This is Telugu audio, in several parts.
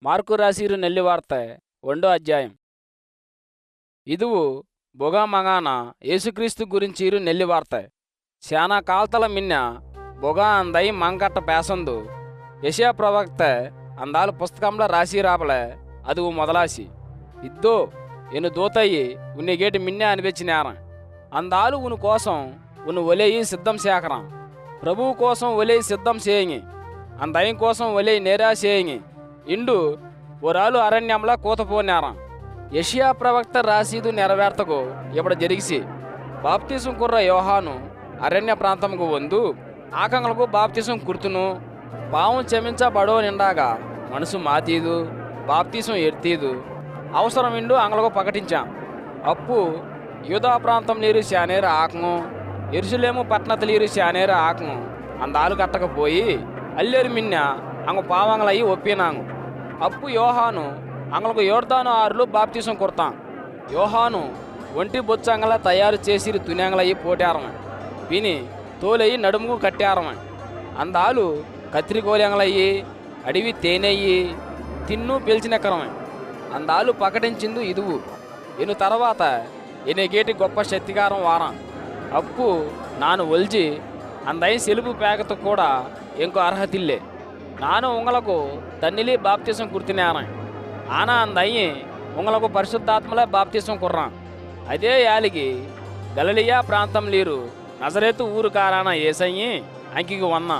మార్కు రాసిరు నెల్లి వార్త 1వ అధ్యాయం. ఇదువు బొగా మగాన యేసుక్రీస్తు గురించీరు నెల్లి ವಾರ್ತೆ. ಶಾನಾ ಕಾಲ್ತಲ ಮಿನ್ನ బొగా అందై మంకట్ట పేసందు యెషయా ప్రవక్త అందాలు పుస్తకంలో రాసి రాపలే అదువు మొదలాసి ఇద్దో ఎను దూతయ్యి ఉన్నగేటి మిన్నే అనిపించినారా అందాలు ఉను కోసం ఉను ఒలేయి సిద్ధం సేకరం ప్రభువు కోసం ఒలేయి సిద్ధం చేయంగి అందయం కోసం ఒలేయి నేరా చేయంగి ఇండు ఒరాలు అరణ్యంలా కూతపోనారా యెషయా ప్రవక్త రాసీదు నెరవేర్తకు ఇప్పుడు జరిగిసి బాప్తిసం కుర్ర యోహాను అరణ్య ప్రాంతంకు వందు ఆకంగలకు బాప్తిసం కుర్తును పావం క్షమించబడో నిండాగా మనసు మాతీదు బాప్తిసం ఎడ్తీదు అవసరం ఇండు అంగలకు ప్రకటించాం అప్పు యూదా ప్రాంతం నీరు శానేరు ఆకము ఎరుసలేము పట్టణతలీరు శానేరు ఆకము అందాలు కట్టకపోయి అల్లేరు మిన్న అంగ పావంగలయ్యి ఒప్పినాంగు అప్పు యోహాను అంగలకు యోర్దాను ఆరులు బాప్తిసం కుర్తాం యోహాను ఒంటి బొచ్చంగల తయారు చేసిరి తున్యాంగలయ్యి పోటారమ విని తోలయ్యి నడుముకు కట్టారమ అందాలు కత్తిరికోలంగలయ్యి అడివి తేనెయ్యి తిన్ను పిలిచినెక్కరమే అందాలు ప్రకటించిందు ఇదువు ఎను తర్వాత ఎనగేటి గొప్ప శక్తికారం వారం అప్పు నాను ఒల్చి అందయి సెలుపు పేకతో కూడా ఇంకో అర్హతిల్లే నాను ఉంగలకు తన్నిలి బాప్తిసం కుర్తినారా ఆనా అందయ్యి ఉంగలకు పరిశుద్ధాత్మలే బాప్తిసం కుర్రాం అదే యాలిగి గలిలియా ప్రాంతం లీరు నజరేతు ఊరు కారాన ఏసయ్యి అంకికి వన్నా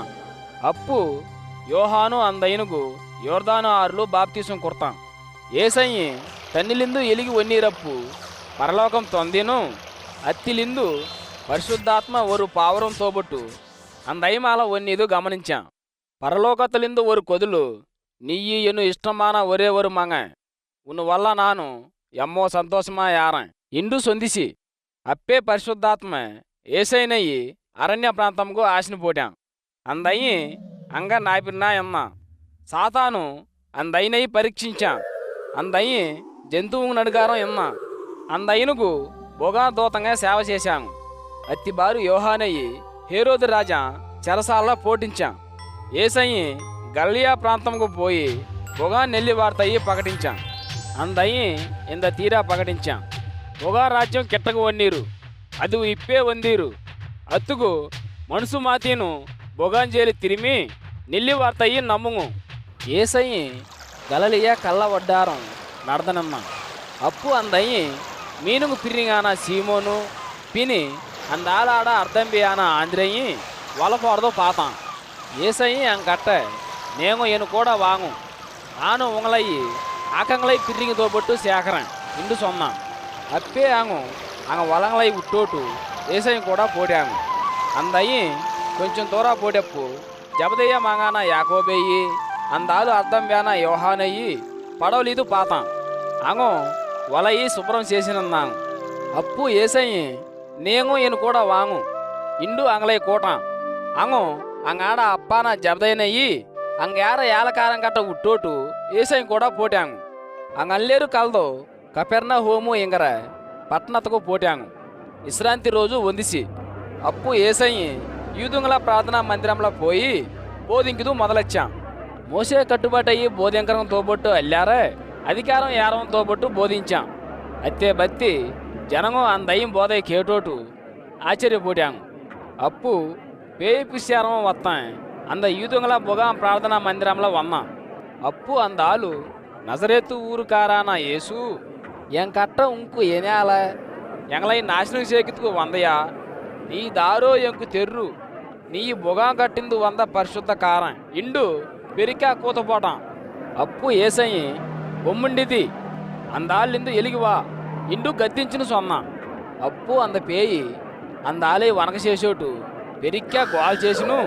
అప్పు యోహాను అందయ్యనుకు యోర్దాను ఆరులు బాప్తిసం కుర్తాం ఏసయ్యి తన్నిలిందు ఎలిగి ఒన్నీరప్పు పరలోకం తొందిను అత్తిలిందు పరిశుద్ధాత్మ ఒరు పావురం తోబొట్టు అందయ్యమాల ఒన్నీదు గమనించాం పరలోకతలిందు ఒరు కొదులు నీయి ఎను ఇష్టమాన ఒరే ఒరు మంగ ఉను వల్ల నాను ఎమ్మో సంతోషమా యారం ఇండు సొందిసి అప్పే పరిశుద్ధాత్మ ఏసైనయ్యి అరణ్య ప్రాంతంకు ఆశను పోటాం అందయ్యి అంగ నాపినా ఎమ్మ సాతాను అందయ్యనయ్యి పరీక్షించాం అందయ్యి జంతువు నడుగారం ఎమ్మ అందయ్యనుకు బొగా దూతంగా సేవ చేశాము అత్తిబారు యోహానయ్యి హేరోదు రాజా చెరసాలలో పోటించాం ఏసయ్యి గలిలియా ప్రాంతంకు పోయి బొగా నెల్లి వార్తయ్యి ప్రకటించాం అందయ్యి ఇంద తీరా ప్రకటించాం బొగా రాజ్యం కిట్టకు వన్నీరు అది ఇప్పే వందీరు అత్తుకు మనసు మాతీను బొగాంజేలి తిరిమి నెల్లి వార్తయ్యి నమ్ముము ఏసయ్యి గలిలియా కళ్ళ వడ్డారం నడదనమ్మ అప్పు అందయ్యి మీనుగు పిరిగాన సీమోను పిని అందాలాడ అర్ధంబియాన ఆంధ్రయ్యి వలపోరదో పాతాం ఏసయ్యి అంకట్ట నేను ఎను కూడా వాంగు నాను ఉంగలయ్యి ఆకంగలై పిరిగి తోబొట్టు సేకరం ఇండు సొన్నాం అప్పే ఆంగు అంగ వలంగలై ఉట్టోటు ఏసయ్య కూడా పోటాము అందయ్యి కొంచెం దూరా పోటెప్పు జబదయ్య మాగాన యాకోబేయి అందాలు అర్థం వేన యోహానయ్యి పడవలీదు పాతాం అంగో వలయి శుభ్రం చేసినన్నాము అప్పు ఏసయ్యి నేను ఎను కూడా వాంగు ఇండు అంగలై కోటాం అంగో అంగాడ అప్పాన జబదయ్యనయ్యి అంగార ఏలకారం గట్ట ఉట్టోటు ఏసయ్య కూడా పోటాంగు అంగల్లేరు కలదో కపెర్ణ హోము ఇంగర పట్టణతకు పోటాంగు విశ్రాంతి రోజు వందిసి అప్పు ఏసయ్యి యూదుంగల ప్రార్థనా మందిరంలో పోయి బోధింకుదు మొదలెచ్చాం మోసే కట్టుబాటయ్యి బోధింకరం తోబొట్టు అల్లారే అధికారం ఏరవం తోబొట్టు బోధించాం అత్తే బత్తి జనము అందయ్యం బోధై కేటోటు ఆశ్చర్యపోటాంగు అప్పు పేయి పుష్యారం వస్తాం అంద యూదుంగల బొగా ప్రార్థనా మందిరంలో వన్నాం అప్పు అందాలు నజరేతు ఊరు కారాన యేసు ఎంకట్ట ఉంకు ఏనేల ఎంగలై నాశనం చేకితుకు వందయా నీ దారో ఎంకు తెర్రు నీ బొగా కట్టిందు వంద పరిశుద్ధ కారం ఇండు పెరికా కూతపోటాం అప్పు ఏసయ్యి బొమ్ముండిది అందాలిందు ఎలిగివా ఇండు గద్దించిన సొన్నా అప్పు అంద పేయి అందాలే వనక చేసేటు పెరిక్కా గోల్ చేసిను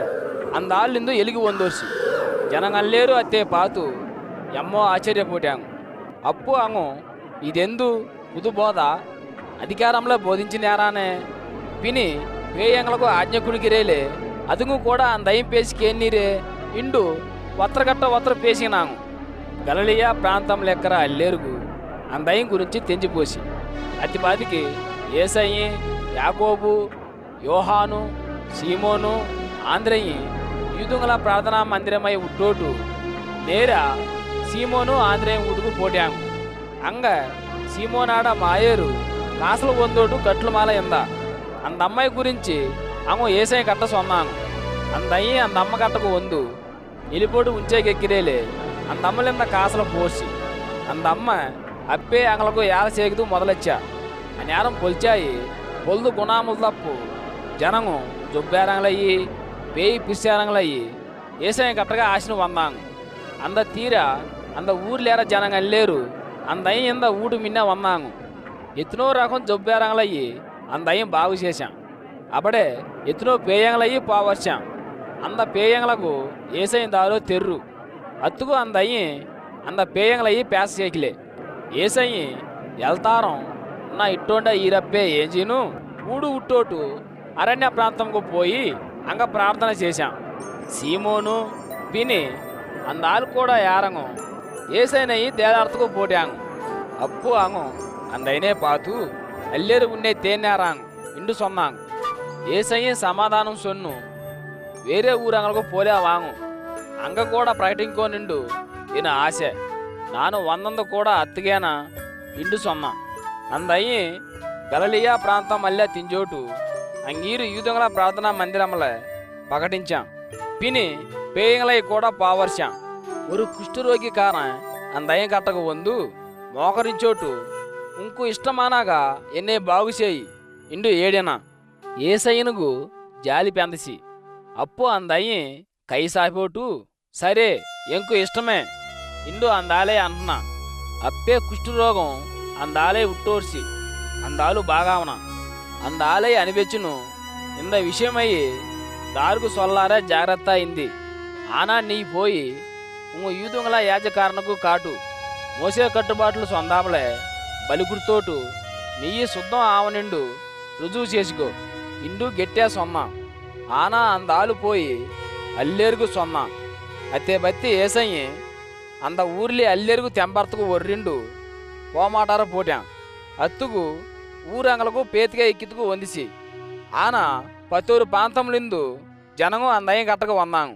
అందాలిందు ఎలిగి వందోసి జనంగల్లేరు అత్తే పాతు ఎమ్మో ఆశ్చర్యపోటాంగు అప్పు అంగు ఇదెందు పుదుబోధ అధికారంలో బోధించినారానే విని వేయంగలకు ఆజ్ఞకుడికిరేలే అదుగు కూడా అందయం పేసికేన్నీరే ఇండు వత్రగట్ట వత్ర పేసినాంగు గలిలియా ప్రాంతం లెక్కర అల్లేరుగు అందయం గురించి తెంచిపోసి అతిపాతికి ఏసయ్యి యాకోబు యోహాను సీమోను ఆంధ్రయ్యి యూదుంగల ప్రార్థనా మందిరమై ఉట్టోటు నేర சீமோனு ஆந்திரேயம் வீட்டுக்கு போட்டாங்க. அங்க சீமோனாட மாయేరు காசுல வந்தோட்டு கట్లు மாலை இருந்தா. அந்த அம்மாய் குறிஞ்சி அவங்க ஏசை கட்ட சொன்னாங்க. அந்த ஐயன் அந்த அம்మ கட்டకు வந்து எலிப்போட்டு உஞ்சைக்கெக்கிரேலே அந்த அம்மலிருந்த காசுல போசி அந்த அம்మ அப்பே அவங்களுக்கு ఏల చేకుతూ మొదలెచ్చా. ఆ నేరం పొలిచాయి పొల్దు గుణాములు తప్పు జనము జొబ్బేరంగలయ్యి பேய் பிசாரங்களయ్యి ஏசை கட்டగా ஆசினு வந்தாங்க. அந்த தீரா அந்த ஊர்ல ஏற ஜனங்க இல்லேரு அந்த ஐயன் இந்த ஊடு மின்ன வந்தாங்க. எத்தனோ ரகம் ஜொబ్బేరంగలయ్యి அந்த ஐயன் బాగు చేశాం. అప్పుడే ఎత్తునో పేయంగలయ్యి పావర్చాం. அந்த பேயங்களுக்கு ஏசையின் தாரோ தெரு அத்துக்கு அந்த ஐயன் அந்த பேயங்களையும் பேச చేయకలే. ఏసయ్యి వెళ్తారం నా ఇట్టోండ ఈరప్పే ఏం చేయను ఊడు ఉట్టోటు అరణ్య ప్రాంతంకు పోయి అంగ ప్రార్థన చేశాం. సీమోను పిని అందాలు కూడా యారంగు ఏసైనయి దేదార్తకు పోటాంగు. అప్పు ఆంగు అందైనే పాతు అల్లేరు ఉన్నే తేనారాంగు ఇండు సొన్నాంగు. ఏసయ్య సమాధానం సొన్ను వేరే ఊరంగలకు పోలే వాంగు అంగ కూడా ప్రకటింకో నిండు ఈయన ఆశ ನಾನು ಒಂದೊಂದು ಕೂಡ ಅತ್ತಿಗೇನ ಇಂಡು ಸೊನ್ನ ಅಂದయ్యి గలలియా ప్రాంతం మళ్ళీ తింజోటు అంగీరు యూదుల ప్రార్థనా మందిరంల ప్రకటించాం. పిని పేయங்களை కూడా పావర్చాం. ஒரு కుష్ఠరోగికారன் అందయ్య కట్టకు వందు మోకరించోటు ఇంకు ఇష్టమానాగా ఎన్నే బాగు చేయి ఇండు ఏడేనా ఏసయ్యనుగు జాలి పెందసి అప్పు అందయ్యి కై సాపోటు సరే ఎంకు ఇష్టమే ఇండు అందాలే అంటున్నా. అప్పే కుష్ఠరోగం అందాలే ఉట్టోర్సి అందాలు బాగావన అందాలే అనిపెచ్చును. ఇంద విషయమయ్యి దారుకు సొల్లారే జాగ్రత్త అయింది. ఆనా నీ పోయి ఇంకో యూదుంగల యాజకారణకు కాటు మోసే కట్టుబాట్లు సొందాపలే బలిగుర్తోటు నెయ్యి శుద్ధం ఆవనిండు రుజువు చేసుకో ఇండు గెట్టే సొన్నా. ఆనా అందాలు పోయి అల్లేరుకు సొన్నా. అతే బత్తి ఏసయ్యి அந்த ஊர்லி అల్లెరుగు తెంపర్తకు ఒర్రిండు పోమాటార పోటాం. అత్తుకు ఊరంగలకు పేతిగా ఎక్కితుకు వందిసి ఆన పత్తూరు ప్రాంతంలిందు జనము అందయ్య కట్టకు వన్నాము.